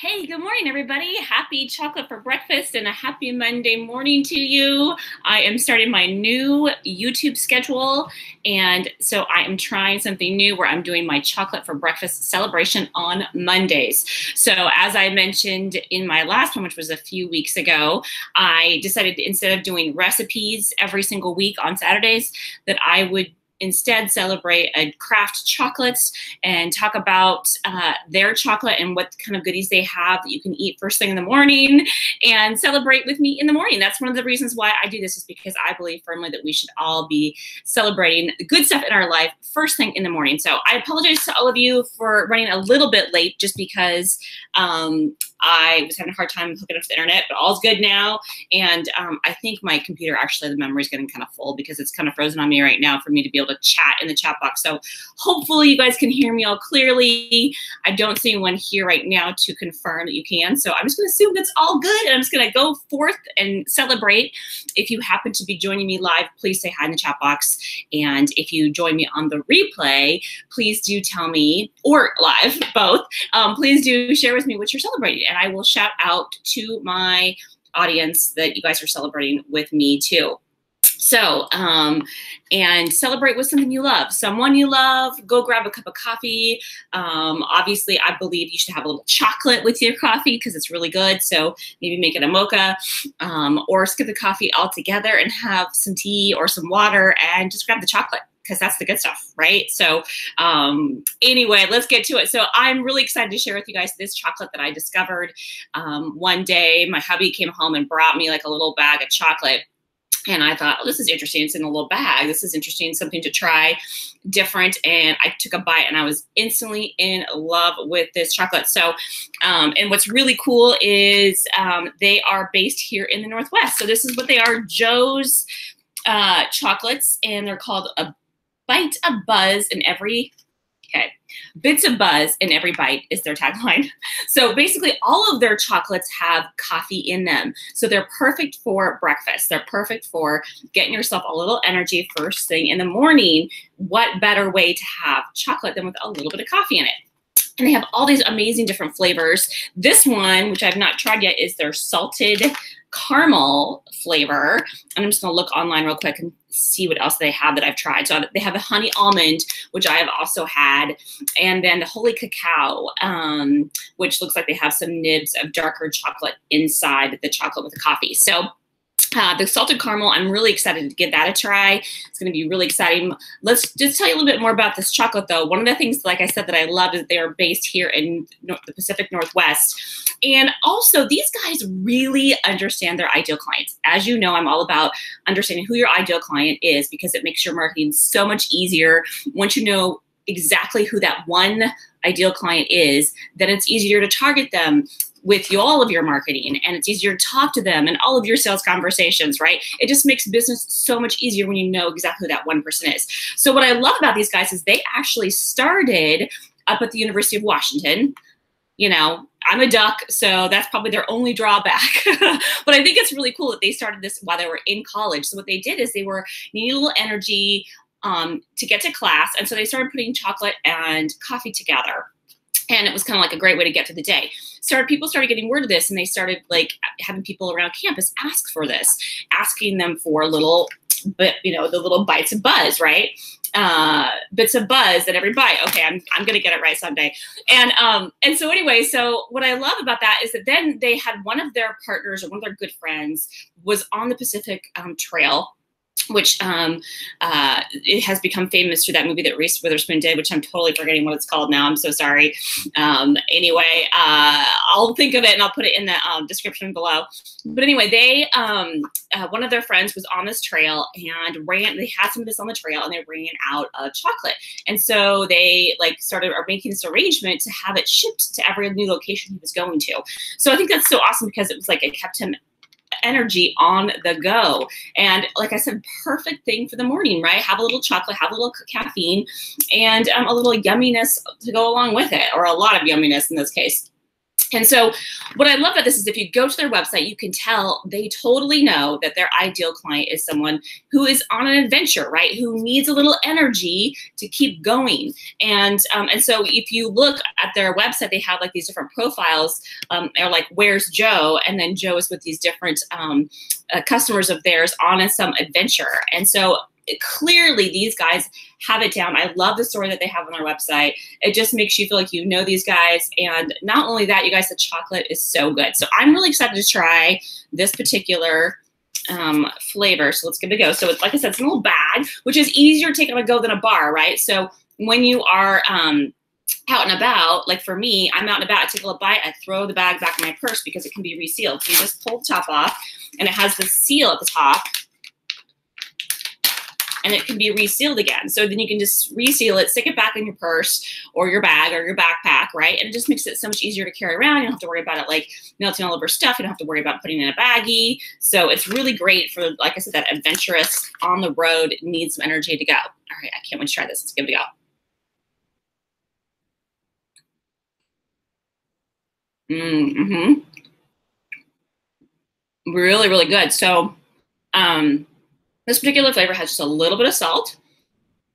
Hey, good morning, everybody. Happy chocolate for breakfast and a happy Monday morning to you. I am starting my new YouTube schedule, and so I am trying something new where I'm doing my chocolate for breakfast celebration on Mondays. So as I mentioned in my last one, which was a few weeks ago, I decided instead of doing recipes every single week on Saturdays, that I would instead celebrate a craft chocolates and talk about their chocolate and what kind of goodies they have that you can eat first thing in the morning and celebrate with me in the morning. That's one of the reasons why I do this, is because I believe firmly that we should all be celebrating the good stuff in our life first thing in the morning. So I apologize to all of you for running a little bit late just because I was having a hard time hooking up to the internet, but all's good now. And I think my computer, actually, the memory is getting kind of full because it's kind of frozen on me right now for me to be able to chat in the chat box. So hopefully you guys can hear me all clearly. I don't see anyone here right now to confirm that you can. So I'm just going to assume that's all good, and I'm just going to go forth and celebrate. If you happen to be joining me live, please say hi in the chat box. And if you join me on the replay, please do tell me, or live, both, please do share with me what you're celebrating. And I will shout out to my audience that you guys are celebrating with me too. So, and celebrate with something you love. Someone you love, go grab a cup of coffee. Obviously, I believe you should have a little chocolate with your coffee because it's really good. So maybe make it a mocha, or skip the coffee altogether and have some tea or some water and just grab the chocolate, because that's the good stuff, right? So anyway, let's get to it. So I'm really excited to share with you guys this chocolate that I discovered. One day, my hubby came home and brought me like a little bag of chocolate. And I thought, oh, this is interesting. It's in a little bag. This is interesting, something to try different. And I took a bite and I was instantly in love with this chocolate. So, and what's really cool is they are based here in the Northwest. So this is what they are, Joe's chocolates, and they're called a bite of buzz in every, bits of buzz in every bite is their tagline. So basically all of their chocolates have coffee in them. So they're perfect for breakfast. They're perfect for getting yourself a little energy first thing in the morning. What better way to have chocolate than with a little bit of coffee in it? And they have all these amazing different flavors. This one, which I've not tried yet, is their salted caramel flavor. And I'm just gonna look online real quick and see what else they have that I've tried. So they have a honey almond, which I have also had, and then the holy cacao, which looks like they have some nibs of darker chocolate inside the chocolate with the coffee. So the salted caramel, I'm really excited to give that a try. It's going to be really exciting. Let's just tell you a little bit more about this chocolate, though. One of the things, like I said, that I love is that they are based here in the Pacific Northwest. And also, these guys really understand their ideal clients. As you know, I'm all about understanding who your ideal client is, because it makes your marketing so much easier. Once you know exactly who that one ideal client is, then it's easier to target them with all of your marketing, and it's easier to talk to them in all of your sales conversations, right? It just makes business so much easier when you know exactly who that one person is. So what I love about these guys is they actually started up at the University of Washington. You know, I'm a duck, so that's probably their only drawback. But I think it's really cool that they started this while they were in college. So what they did is they were needing a little energy to get to class, and so they started putting chocolate and coffee together. And it was kind of like a great way to get through the day. People started getting word of this, and they started like having people around campus ask for this, asking them for little, but the little bites of buzz, right? Bits of buzz at every bite. Okay, I'm gonna get it right someday. And so anyway, so what I love about that is that then they had one of their partners, or one of their good friends, was on the Pacific Trail, which it has become famous through that movie that Reese Witherspoon did, which I'm totally forgetting what it's called now. I'm so sorry. Anyway, I'll think of it and I'll put it in the description below. But anyway, they one of their friends was on this trail and they had some of this on the trail, and they ran out of chocolate. And so they started making this arrangement to have it shipped to every new location he was going to. So I think that's so awesome, because it was like it kept him energy on the go. And like I said, perfect thing for the morning, right? Have a little chocolate, have a little caffeine, and a little yumminess to go along with it, or a lot of yumminess in this case. And so what I love about this is if you go to their website, you can tell they totally know that their ideal client is someone who is on an adventure, right? Who needs a little energy to keep going. And so if you look at their website, they have like these different profiles. They're like, where's Joe? And then Joe is with these different customers of theirs on some adventure. And so clearly these guys have it down. I love the story that they have on their website. It just makes you feel like you know these guys. And not only that, you guys, the chocolate is so good. So I'm really excited to try this particular flavor. So let's give it a go. So it's, like I said, it's in a little bag, which is easier to take on a go than a bar, right? So when you are out and about, like for me, I'm out and about, I take a little bite, I throw the bag back in my purse because it can be resealed. So you just pull the top off and it has the seal at the top, and it can be resealed again. So then you can just reseal it, stick it back in your purse or your bag or your backpack, right? And it just makes it so much easier to carry around. You don't have to worry about it like melting all over stuff. You don't have to worry about putting it in a baggie. So it's really great for, like I said, that adventurous on the road, needs some energy to go. All right, I can't wait to try this. Let's give it a go. Mm-hmm. Really, really good. So, this particular flavor has just a little bit of salt,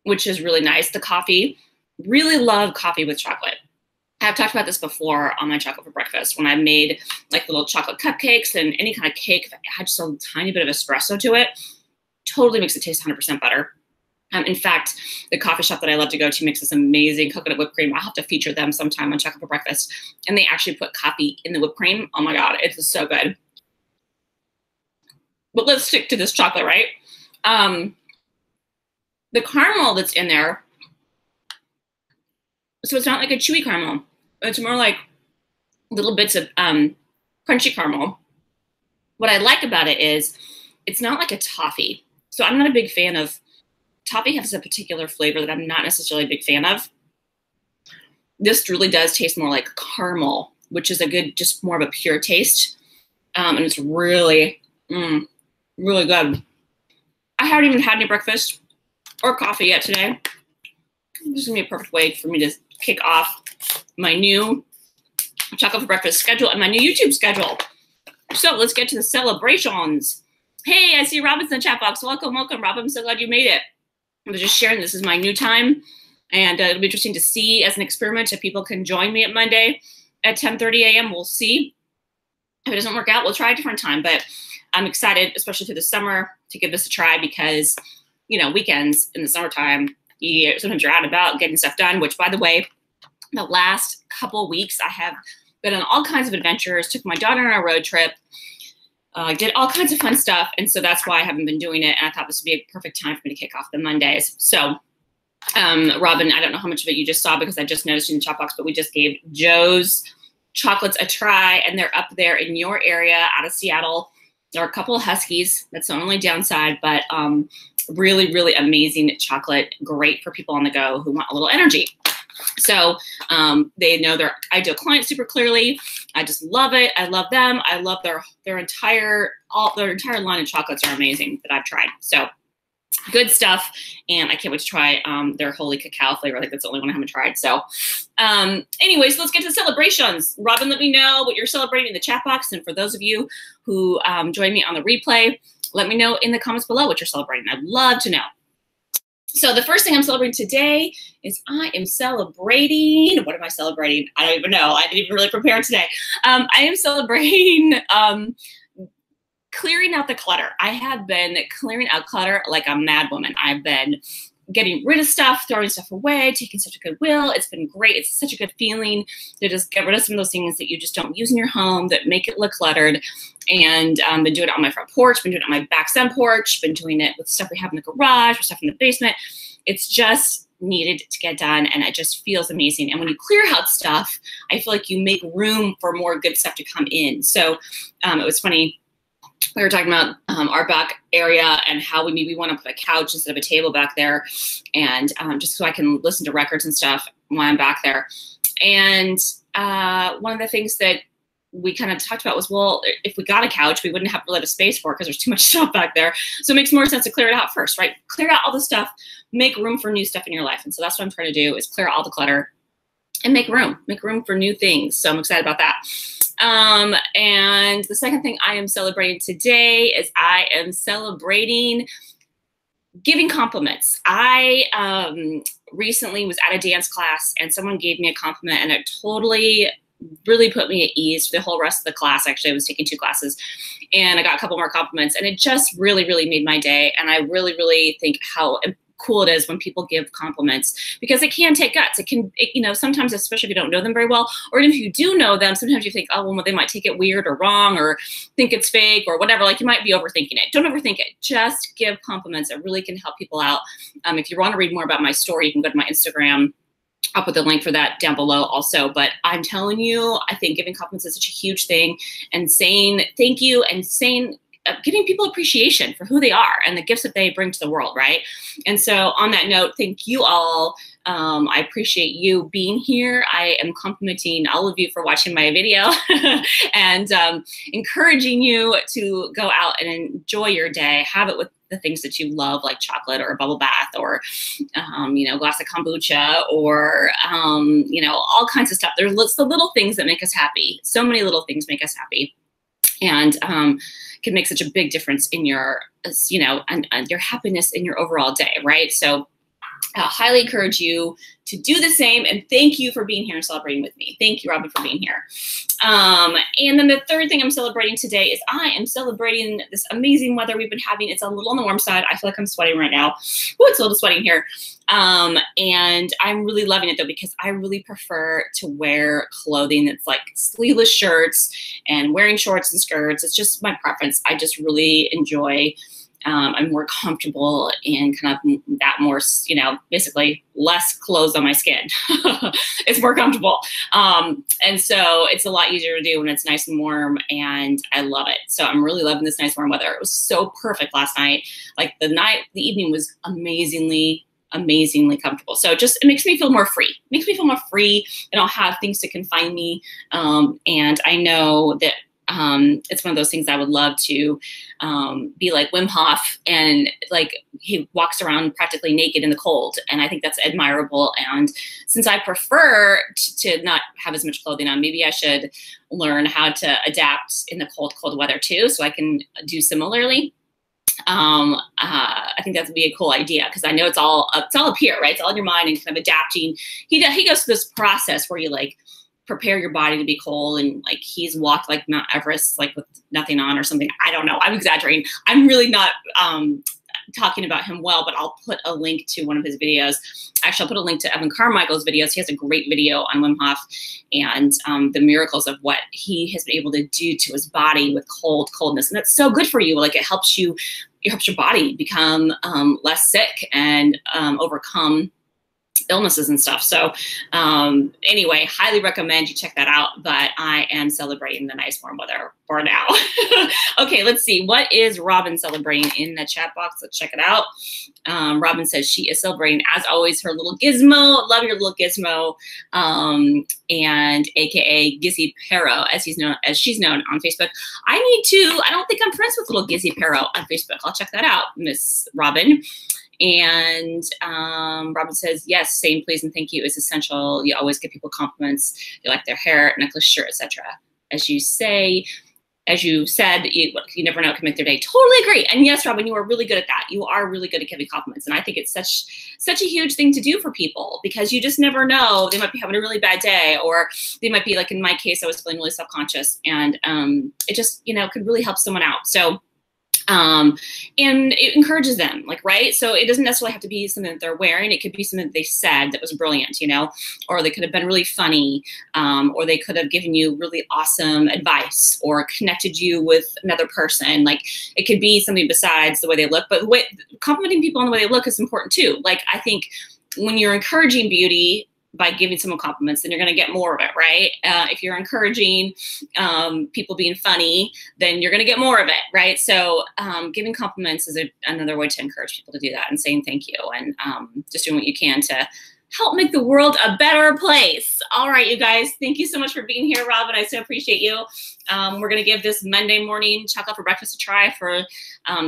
which is really nice. The coffee, really love coffee with chocolate. I've talked about this before on my chocolate for breakfast when I made like little chocolate cupcakes and any kind of cake that had just a tiny bit of espresso to it. Totally makes it taste 100% better. In fact, the coffee shop that I love to go to makes this amazing coconut whipped cream. I'll have to feature them sometime on Chocolate for Breakfast. And they actually put coffee in the whipped cream. Oh my God, it's so good. But let's stick to this chocolate, right? The caramel that's in there, so it's not like a chewy caramel. It's more like little bits of crunchy caramel. What I like about it is it's not like a toffee. So I'm not a big fan of, toffee has a particular flavor that I'm not necessarily a big fan of. This really does taste more like caramel, which is a good, just more of a pure taste. And it's really, really good. I haven't even had any breakfast or coffee yet today. This is gonna be a perfect way for me to kick off my new Chocolate for Breakfast schedule and my new YouTube schedule. So let's get to the celebrations. Hey, I see Robin's in the chat box. Welcome, welcome, Rob. I'm so glad you made it. I was just sharing this is my new time, and it'll be interesting to see as an experiment if people can join me at Monday at 10:30 a.m. We'll see. If it doesn't work out, we'll try a different time, but I'm excited, especially through the summer, to give this a try because, you know, weekends in the summertime, sometimes you're out and about getting stuff done, which, by the way, the last couple of weeks, I have been on all kinds of adventures, took my daughter on a road trip, did all kinds of fun stuff, and so that's why I haven't been doing it, and I thought this would be a perfect time for me to kick off the Mondays. So, Robin, I don't know how much of it you just saw because I just noticed in the chat box, but we just gave Joe's chocolates a try, and they're up there in your area out of Seattle. There are a couple of Huskies. That's the only downside, but really, really amazing chocolate. Great for people on the go who want a little energy. So they know their ideal client super clearly. I just love it. I love them. I love their entire line of chocolates are amazing that I've tried. So good stuff, and I can't wait to try their holy cacao flavor. I think that's the only one I haven't tried. So anyways, let's get to celebrations. Robin, let me know what you're celebrating in the chat box, and for those of you who join me on the replay, let me know in the comments below what you're celebrating. I'd love to know. So the first thing I'm celebrating today is I am celebrating, what am I celebrating? I don't even know. I didn't even really prepare today. I am celebrating clearing out the clutter. I have been clearing out clutter like a mad woman. I've been getting rid of stuff, throwing stuff away, taking stuff to Goodwill. It's been great. It's such a good feeling to just get rid of some of those things that you just don't use in your home that make it look cluttered. And been doing it on my front porch, been doing it on my back sun porch, been doing it with stuff we have in the garage, with stuff in the basement. It's just needed to get done, and it just feels amazing. And when you clear out stuff, I feel like you make room for more good stuff to come in. So it was funny. We were talking about our back area and how we maybe want to put a couch instead of a table back there, and just so I can listen to records and stuff while I'm back there. And one of the things that we kind of talked about was, well, if we got a couch, we wouldn't have really have space for it because there's too much stuff back there. So it makes more sense to clear it out first, right? Clear out all the stuff, make room for new stuff in your life. And so that's what I'm trying to do is clear out all the clutter and make room for new things. So I'm excited about that. And the second thing I am celebrating today is I am celebrating giving compliments. I recently was at a dance class and someone gave me a compliment, and it totally really put me at ease for the whole rest of the class. Actually, I was taking 2 classes and I got a couple more compliments, and it just really, really made my day. And I really, really think how cool it is when people give compliments, because it can take guts. It can, you know, sometimes, especially if you don't know them very well, or even if you do know them, sometimes you think, oh, well, they might take it weird or wrong or think it's fake or whatever. Like, you might be overthinking it. Don't overthink it. Just give compliments. It really can help people out. If you want to read more about my story, you can go to my Instagram. I'll put the link for that down below also. But I'm telling you, I think giving compliments is such a huge thing, and saying thank you and saying, giving people appreciation for who they are and the gifts that they bring to the world, right? And so on that note, thank you all. I appreciate you being here. I am complimenting all of you for watching my video and encouraging you to go out and enjoy your day. Have it with the things that you love, like chocolate or a bubble bath or, you know, a glass of kombucha or, you know, all kinds of stuff. There's the little things that make us happy. So many little things make us happy. And can make such a big difference in your, you know, and your happiness in your overall day, right? So I highly encourage you to do the same. And thank you for being here and celebrating with me. Thank you, Robin, for being here. And then the third thing I'm celebrating today is I am celebrating this amazing weather we've been having. It's a little on the warm side. I feel like I'm sweating right now. Ooh, it's a little sweating here. And I'm really loving it though, because I really prefer to wear clothing that's like sleeveless shirts and wearing shorts and skirts. It's just my preference. I just really enjoy, I'm more comfortable in kind of that more, you know, basically less clothes on my skin. It's more comfortable. And so it's a lot easier to do when it's nice and warm, and I love it. So I'm really loving this nice warm weather. It was so perfect last night. Like the evening was amazingly comfortable. So it makes me feel more free. It makes me feel more free. I don't have things to confine me. And I know that it's one of those things I would love to be like Wim Hof, and like he walks around practically naked in the cold. And I think that's admirable. And since I prefer to not have as much clothing on, maybe I should learn how to adapt in the cold weather too, so I can do similarly. I think that would be a cool idea, because I know it's all up here, right? It's all in your mind and kind of adapting. He goes through this process where you like prepare your body to be cold, and like he's walked like Mount Everest like with nothing on or something. I don't know. I'm exaggerating. I'm really not talking about him well, but I'll put a link to one of his videos. Actually, I'll put a link to Evan Carmichael's videos. He has a great video on Wim Hof and the miracles of what he has been able to do to his body with coldness. And that's so good for you. Like it helps your body become less sick and overcome illnesses and stuff. So anyway, highly recommend you check that out. But I am celebrating the nice warm weather for now. Okay, let's see. What is Robin celebrating in the chat box? Let's check it out. Robin says she is celebrating, as always, her little gizmo. Love your little gizmo. And AKA Gizzy Pero, as she's known on Facebook. I don't think I'm friends with little Gizzy Pero on Facebook. I'll check that out, Miss Robin. And Robin says, yes, same, please, and thank you is essential. You always give people compliments. You like their hair, necklace, shirt, etc. As you said, you never know, it can make their day. Totally agree. And yes, Robin, you are really good at that. You are really good at giving compliments. And I think it's such a huge thing to do for people, because you just never know. They might be having a really bad day, or they might be, like in my case, I was feeling really self-conscious, and it just, could really help someone out. So and it encourages them, like, right? So it doesn't necessarily have to be something that they're wearing. It could be something that they said that was brilliant, or they could have been really funny, or they could have given you really awesome advice or connected you with another person. Like it could be something besides the way they look, but complimenting people on the way they look is important too. Like I think when you're encouraging beauty by giving someone compliments, then you're going to get more of it, right? If you're encouraging people being funny, then you're going to get more of it, right? So giving compliments is another way to encourage people to do that, and saying thank you, and just doing what you can to help make the world a better place. All right, you guys, thank you so much for being here, Robin. I so appreciate you. We're going to give this Monday morning chocolate for breakfast a try for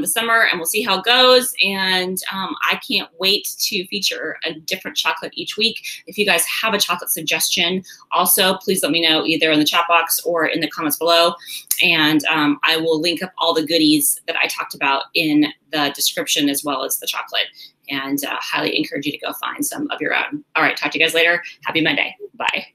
the summer, and we'll see how it goes. And I can't wait to feature a different chocolate each week. If you guys have a chocolate suggestion, also, please let me know either in the chat box or in the comments below. And I will link up all the goodies that I talked about in the description as well as the chocolate. And highly encourage you to go find some of your own. All right, talk to you guys later. Happy Monday. Bye.